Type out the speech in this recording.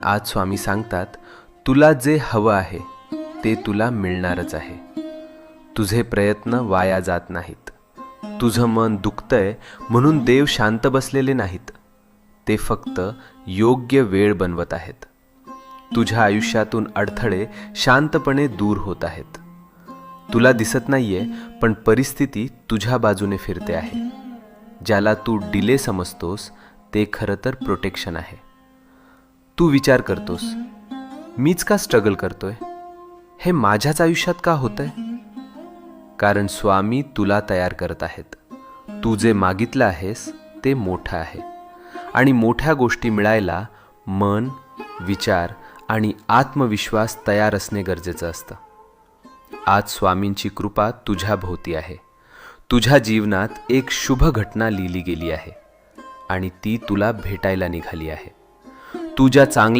आज स्वामी सांगतात, तुला जे हवं आहे ते तुला मिळणारच आहे. तुझे प्रयत्न वाया जात नाहीत. तुझं मन दुखतंय म्हणून देव शांत बसलेले नाहीत. ते फक्त योग्य वेळ बनवत आहेत. तुझ्या आयुष्यातून अडथळे शांतपणे दूर होत आहेत. तुला दिसत नाहीये, पण परिस्थिती तुझ्या बाजूने फिरते आहे. ज्याला तू डिले समजतोस ते खरं तर प्रोटेक्शन आहे. तू विचार करतोस, मीच का स्ट्रगल करतोय, हे माझ्याच आयुष्यात का होतंय? कारण स्वामी तुला तयार करत आहेत. तू जे मागितलं आहेस ते मोठं आहे, आणि मोठ्या गोष्टी मिळायला मन, विचार आणि आत्मविश्वास तयार असणे गरजेचं असतं. आज स्वामींची कृपा तुझ्या भोवती आहे. तुझ्या जीवनात एक शुभ घटना लिहिली गेली आहे, आणि ती तुला भेटायला निघाली आहे. तू ज्या चांगल्या